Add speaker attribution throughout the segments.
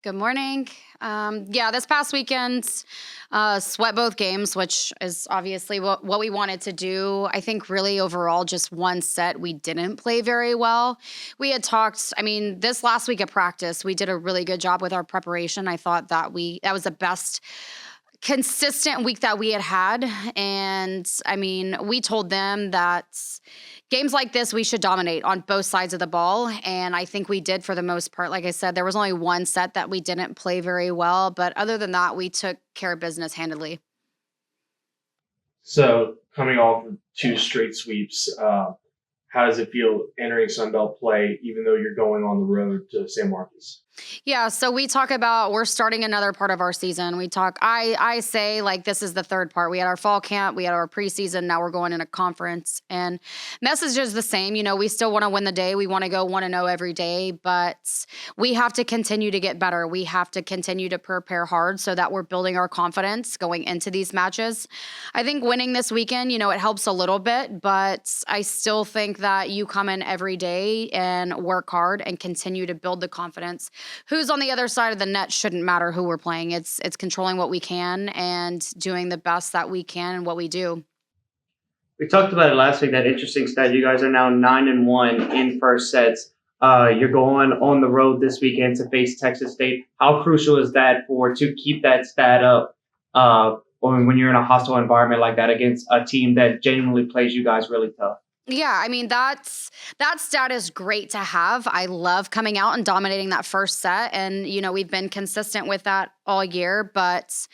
Speaker 1: Good morning. Yeah, this past weekend, sweat both games, which is obviously what we wanted to do. I think really overall, just one set, we didn't play very well. We had talked, I mean, this last week of practice, we did a really good job with our preparation. I thought that was the best consistent week that we had had. And I mean, we told them that games like this, we should dominate on both sides of the ball. And I think we did for the most part. Like I said, there was only one set that we didn't play very well. But other than that, we took care of business handedly.
Speaker 2: So coming off of two straight sweeps, how does it feel entering Sunbelt play, even though you're going on the road to San Marcos?
Speaker 1: Yeah, so we talk about we're starting another part of our season. I say like this is the third part. We had our fall camp, we had our preseason, now we're going in a conference. And message is the same. We still want to win the day. We want to go 1-0 every day, but we have to continue to get better. We have to continue to prepare hard so that we're building our confidence going into these matches. I think winning this weekend, it helps a little bit, but I still think that you come in every day and work hard and continue to build the confidence. Who's on the other side of the net shouldn't matter who we're playing. It's controlling what we can and doing the best that we can and what we do.
Speaker 3: We talked about it last week, that interesting stat. You guys are now 9-1 in first sets. You're going on the road this weekend to face Texas State. How crucial is that to keep that stat up when you're in a hostile environment like that against a team that genuinely plays you guys really tough?
Speaker 1: Yeah, I mean that stat is great to have. I love coming out and dominating that first set, and we've been consistent with that all year. But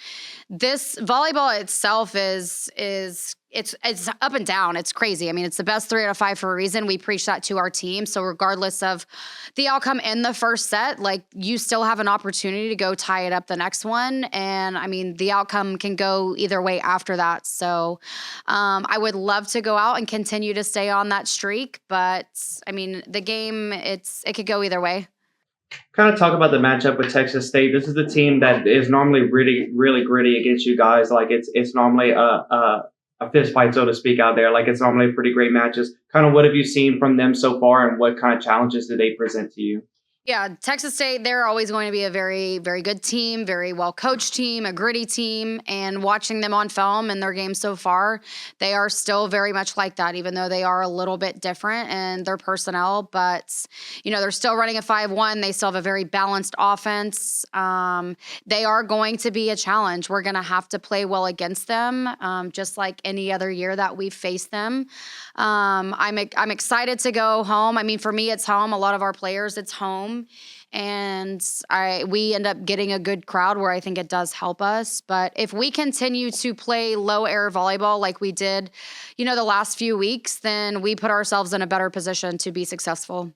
Speaker 1: this volleyball itself is it's up and down. It's crazy. I mean, it's the best 3 out of 5 for a reason. We preach that to our team. So regardless of the outcome in the first set, like you still have an opportunity to go tie it up the next one. And I mean, the outcome can go either way after that. So I would love to go out and continue to stay on that streak. But I mean, the game, it could go either way.
Speaker 3: Kind of talk about the matchup with Texas State. This is the team that is normally really, really gritty against you guys. Like it's normally a fist fight, so to speak, out there. Like it's normally pretty great matches. Kind of what have you seen from them so far, and what kind of challenges do they present to you?
Speaker 1: Yeah, Texas State, they're always going to be a very, very good team, very well-coached team, a gritty team, and watching them on film and their games so far, they are still very much like that, even though they are a little bit different in their personnel, but, they're still running a 5-1. They still have a very balanced offense. They are going to be a challenge. We're going to have to play well against them, just like any other year that we've faced them. I'm excited to go home. I mean, for me, it's home. A lot of our players, it's home. And we end up getting a good crowd where I think it does help us. But if we continue to play low air volleyball like we did, the last few weeks, then we put ourselves in a better position to be successful.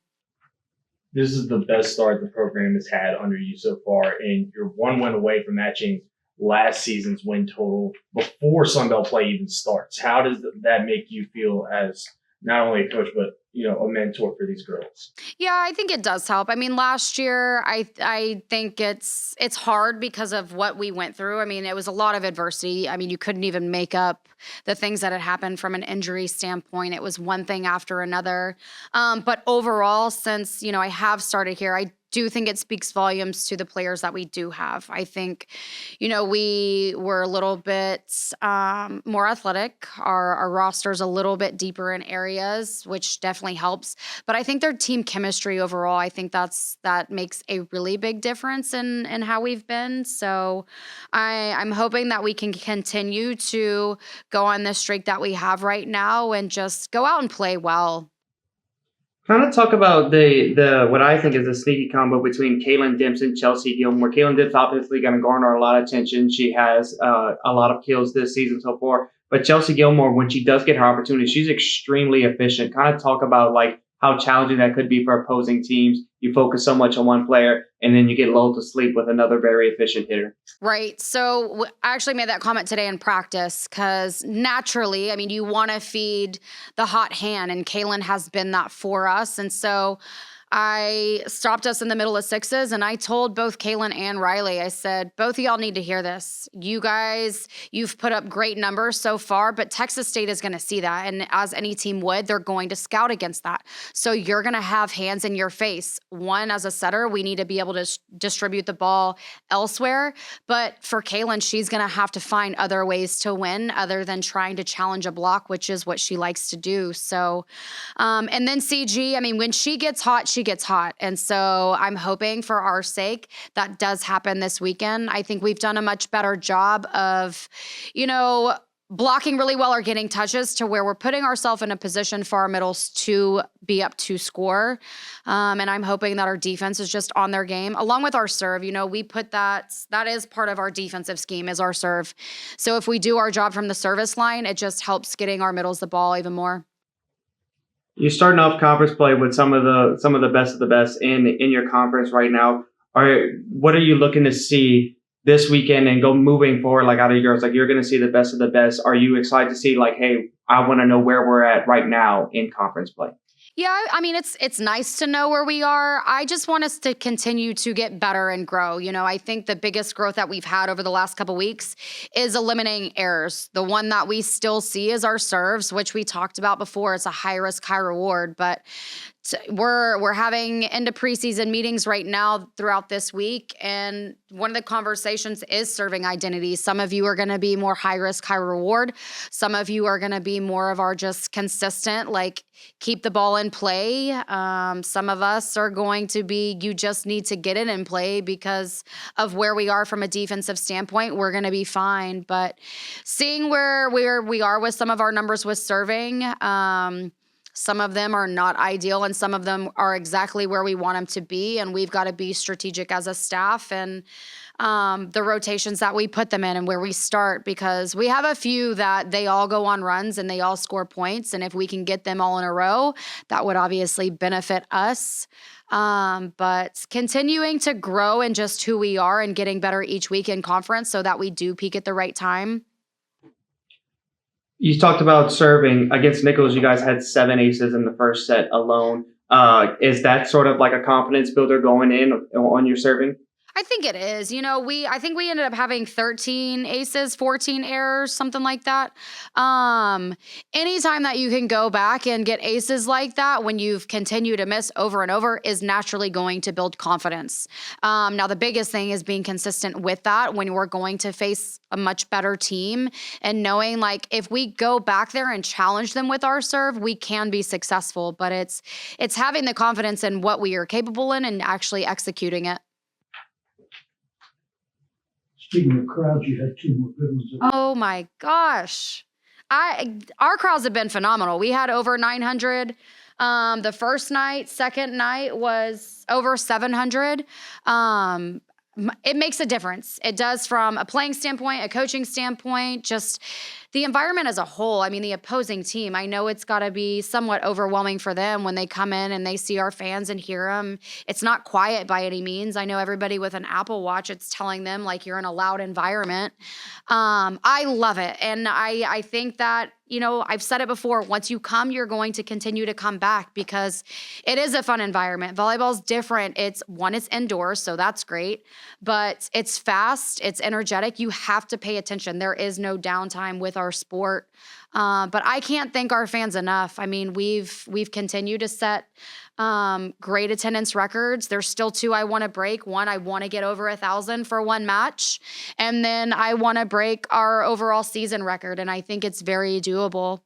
Speaker 2: This is the best start the program has had under you so far, and you're one win away from matching last season's win total before Sunbelt play even starts. How does that make you feel as not only a coach, but a mentor for these girls?
Speaker 1: Yeah, I think it does help. I mean, last year, I think it's hard because of what we went through. I mean, it was a lot of adversity. I mean, you couldn't even make up the things that had happened from an injury standpoint. It was one thing after another. But overall, since, I have started here, I do think it speaks volumes to the players that we do have. I think, we were a little bit more athletic. Our roster's a little bit deeper in areas, which definitely helps. But I think their team chemistry overall, I think that makes a really big difference in how we've been. So I'm hoping that we can continue to go on this streak that we have right now and just go out and play well.
Speaker 3: Kind of talk about the what I think is a sneaky combo between Kaylin Dimps and Chelsea Gilmore. Kaylin Dimps obviously going to garner a lot of attention. She has a lot of kills this season so far. But Chelsea Gilmore, when she does get her opportunity, she's extremely efficient. Kind of talk about like how challenging that could be for opposing teams. You focus so much on one player, and then you get lulled to sleep with another very efficient hitter.
Speaker 1: Right. So I actually made that comment today in practice because naturally, I mean, you want to feed the hot hand, and Kaylin has been that for us. And so I stopped us in the middle of sixes and I told both Kaylin and Riley, I said, both of y'all need to hear this. You guys, you've put up great numbers so far, but Texas State is going to see that. And as any team would, they're going to scout against that. So you're going to have hands in your face. One, as a setter, we need to be able to distribute the ball elsewhere. But for Kaylin, she's going to have to find other ways to win other than trying to challenge a block, which is what she likes to do. So, and then CG, I mean, when she gets hot, she gets hot. And so I'm hoping for our sake that does happen this weekend. I think we've done a much better job of, blocking really well or getting touches to where we're putting ourselves in a position for our middles to be up to score. And I'm hoping that our defense is just on their game along with our serve. We put that is part of our defensive scheme is our serve. So if we do our job from the service line, it just helps getting our middles the ball even more.
Speaker 3: You're starting off conference play with some of the best of the best in your conference right now. What are you looking to see this weekend and go moving forward, like out of your girls? Like, you're going to see the best of the best. Are you excited to see, like, hey, I want to know where we're at right now in conference play?
Speaker 1: Yeah, I mean, it's nice to know where we are. I just want us to continue to get better and grow. I think the biggest growth that we've had over the last couple weeks is eliminating errors. The one that we still see is our serves, which we talked about before. It's a high risk, high reward, but we're having end of preseason meetings right now throughout this week, and one of the conversations is serving identity. Some of you are going to be more high risk, high reward. Some of you are going to be more of our just consistent, like keep the ball in play. Some of us are going to be, you just need to get it in play because of where we are from a defensive standpoint. We're going to be fine, but seeing where we are with some of our numbers with serving, some of them are not ideal and some of them are exactly where we want them to be. And we've got to be strategic as a staff and the rotations that we put them in and where we start, because we have a few that they all go on runs and they all score points. And if we can get them all in a row, that would obviously benefit us. But continuing to grow in just who we are and getting better each week in conference so that we do peak at the right time.
Speaker 3: You talked about serving against Nichols. You guys had 7 aces in the first set alone. Is that sort of like a confidence builder going in on your serving?
Speaker 1: I think it is. I think we ended up having 13 aces, 14 errors, something like that. Anytime that you can go back and get aces like that when you've continued to miss over and over is naturally going to build confidence. Now, the biggest thing is being consistent with that when we're going to face a much better team and knowing, like, if we go back there and challenge them with our serve, we can be successful. But it's having the confidence in what we are capable in and actually executing it.
Speaker 4: Speaking of crowds, you had 2 more good ones.
Speaker 1: Oh my gosh. Our crowds have been phenomenal. We had over 900 the first night. Second night was over 700. It makes a difference. It does from a playing standpoint, a coaching standpoint, just the environment as a whole. I mean, the opposing team, I know it's got to be somewhat overwhelming for them when they come in and they see our fans and hear them. It's not quiet by any means. I know everybody with an Apple Watch, it's telling them like you're in a loud environment. I love it. And I think that, I've said it before, once you come, you're going to continue to come back because it is a fun environment. Volleyball's different. It's indoors, so that's great, but it's fast, it's energetic. You have to pay attention. There is no downtime with our sport. But I can't thank our fans enough. I mean, we've continued to set great attendance records. There's still 2 I want to break. One, I want to get over 1,000 for one match. And then I want to break our overall season record. And I think it's very doable.